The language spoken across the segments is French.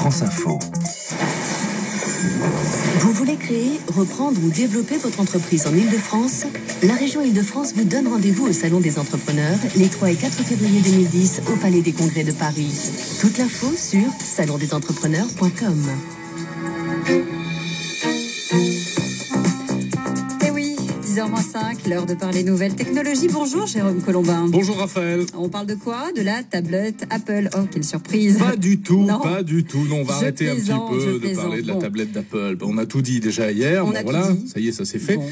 France Info. Vous voulez créer, reprendre ou développer votre entreprise en Île-de-France? La région Île-de-France vous donne rendez-vous au Salon des Entrepreneurs les 3 et 4 février 2010 au Palais des Congrès de Paris. Toute l'info sur salondesentrepreneurs.com. Et oui, 10h05, l'heure de parler nouvelles technologies. Bonjour Jérôme Colombin. Bonjour Raphaël. On parle de quoi? De la tablette Apple. Oh, quelle surprise. Pas du tout, non. pas du tout. Non, on va arrêter un petit peu de parler de la tablette d'Apple. On a tout dit déjà hier. Bon, voilà, ça y est, ça s'est fait. Bon.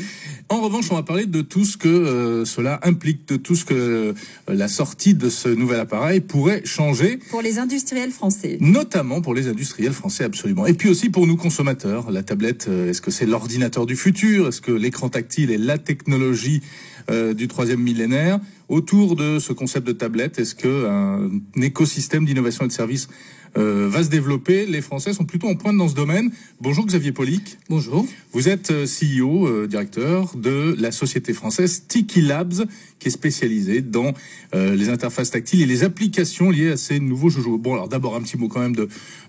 En revanche, on va parler de tout ce que cela implique, de tout ce que la sortie de ce nouvel appareil pourrait changer. Pour les industriels français. Notamment pour les industriels français, absolument. Et puis aussi pour nous consommateurs. La tablette, est-ce que c'est l'ordinateur du futur? Est-ce que l'écran tactile est la technologie du 3e millénaire? Autour de ce concept de tablette, est-ce qu'un écosystème d'innovation et de services va se développer? Les Français sont plutôt en pointe dans ce domaine. Bonjour Xavier Polic. Bonjour. Vous êtes CEO, directeur de la société française Tiki Labs, qui est spécialisée dans les interfaces tactiles et les applications liées à ces nouveaux joujoux. Bon, alors d'abord un petit mot quand même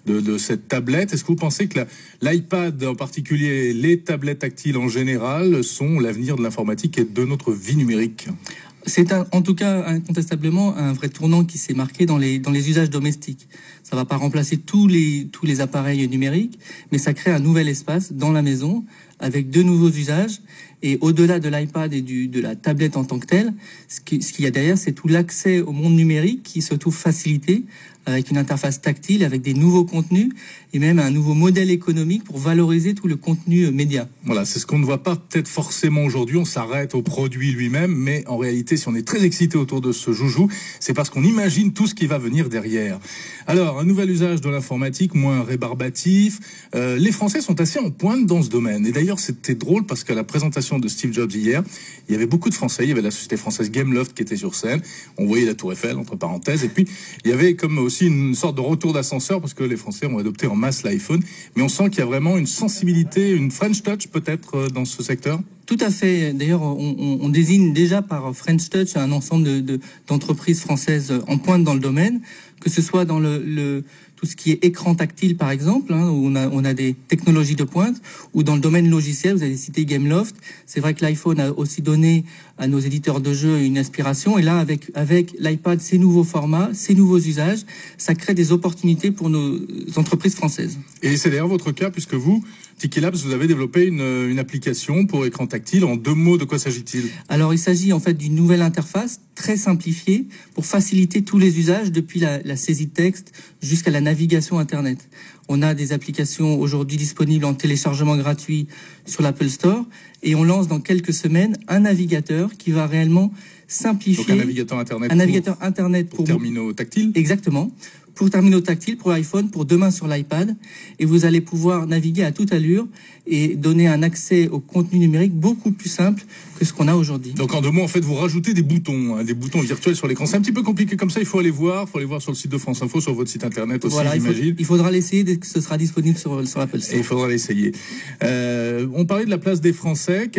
de cette tablette. Est-ce que vous pensez que l'iPad en particulier, les tablettes tactiles en général, sont l'avenir de l'informatique et de notre vie numérique? C'est en tout cas incontestablement un vrai tournant qui s'est marqué dans les usages domestiques. Ça va pas remplacer tous les appareils numériques, mais ça crée un nouvel espace dans la maison avec de nouveaux usages. Et au-delà de l'iPad et de la tablette en tant que telle, ce qu'il y a derrière, c'est tout l'accès au monde numérique qui se trouve facilité avec une interface tactile, avec des nouveaux contenus et même un nouveau modèle économique pour valoriser tout le contenu média. Voilà, c'est ce qu'on ne voit pas peut-être forcément aujourd'hui. On s'arrête au produit lui-même, mais en réalité, si on est très excité autour de ce joujou, c'est parce qu'on imagine tout ce qui va venir derrière. Alors, un nouvel usage de l'informatique, moins rébarbatif. Les Français sont assez en pointe dans ce domaine. Et d'ailleurs, c'était drôle parce qu'à la présentation de Steve Jobs hier, il y avait beaucoup de Français. Il y avait la société française Gameloft qui était sur scène. On voyait la Tour Eiffel, entre parenthèses. Et puis, il y avait comme aussi une sorte de retour d'ascenseur parce que les Français ont adopté en masse l'iPhone. Mais on sent qu'il y a vraiment une sensibilité, une French touch peut-être dans ce secteur. Tout à fait. D'ailleurs, on désigne déjà par French Touch un ensemble d'entreprises françaises en pointe dans le domaine, que ce soit dans tout ce qui est écran tactile, par exemple, où on a des technologies de pointe, ou dans le domaine logiciel, vous avez cité Gameloft. C'est vrai que l'iPhone a aussi donné à nos éditeurs de jeux une inspiration. Et là, avec l'iPad, ces nouveaux formats, ces nouveaux usages, ça crée des opportunités pour nos entreprises françaises. Et c'est d'ailleurs votre cas, puisque vous, Tiki Labs, vous avez développé une application pour écran tactile. En 2 mots, de quoi s'agit-il? Alors, il s'agit en fait d'une nouvelle interface très simplifiée pour faciliter tous les usages depuis la saisie de texte jusqu'à la navigation Internet. On a des applications aujourd'hui disponibles en téléchargement gratuit sur l'Apple Store et on lance dans quelques semaines un navigateur qui va réellement simplifier. Donc un navigateur Internet pour terminaux tactiles. Exactement. Pour terminaux tactiles, pour iPhone, pour demain sur l'iPad. Et vous allez pouvoir naviguer à toute allure et donner un accès au contenu numérique beaucoup plus simple que ce qu'on a aujourd'hui. Donc en 2 mots, en fait, vous rajoutez des boutons virtuels sur l'écran. C'est un petit peu compliqué comme ça, il faut aller voir sur le site de France Info, sur votre site internet aussi, voilà, j'imagine. Il faudra l'essayer dès que ce sera disponible sur l'Apple Store. Et il faudra l'essayer. On parlait de la place des Français.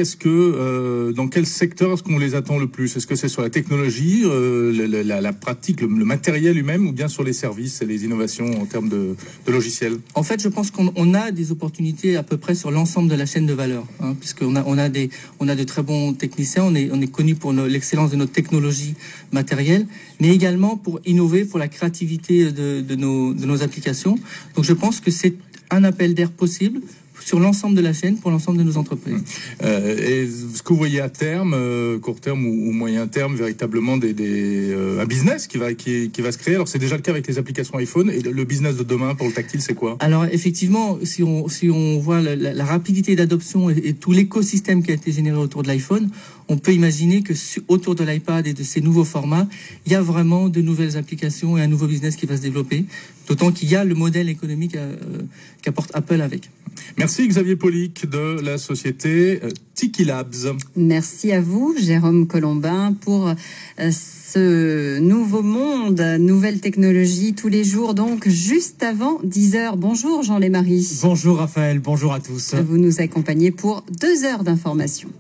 Dans quel secteur est-ce qu'on les attend le plus? Est-ce que c'est sur la technologie, la pratique, le matériel lui-même, ou bien sur les services et les innovations en termes de logiciels? En fait, je pense qu'on a des opportunités à peu près sur l'ensemble de la chaîne de valeur, puisqu'on a de très bons techniciens, on est connu pour l'excellence de notre technologie matérielle, mais également pour innover, pour la créativité de nos applications. Donc je pense que c'est un appel d'air possible sur l'ensemble de la chaîne pour l'ensemble de nos entreprises. Et ce que vous voyez à terme, court terme ou moyen terme, véritablement un business qui va se créer. Alors c'est déjà le cas avec les applications iPhone, et le business de demain pour le tactile, c'est quoi? Alors effectivement, si on voit la rapidité d'adoption et tout l'écosystème qui a été généré autour de l'iPhone, on peut imaginer que autour de l'iPad et de ces nouveaux formats, il y a vraiment de nouvelles applications et un nouveau business qui va se développer, d'autant qu'il y a le modèle économique qu'apporte Apple avec. Merci Xavier Polic de la société Tiki Labs. Merci à vous, Jérôme Colombin, pour ce nouveau monde, nouvelle technologie tous les jours, donc juste avant 10h. Bonjour Jean Lémarie. Bonjour Raphaël, bonjour à tous. Vous nous accompagnez pour 2 heures d'information.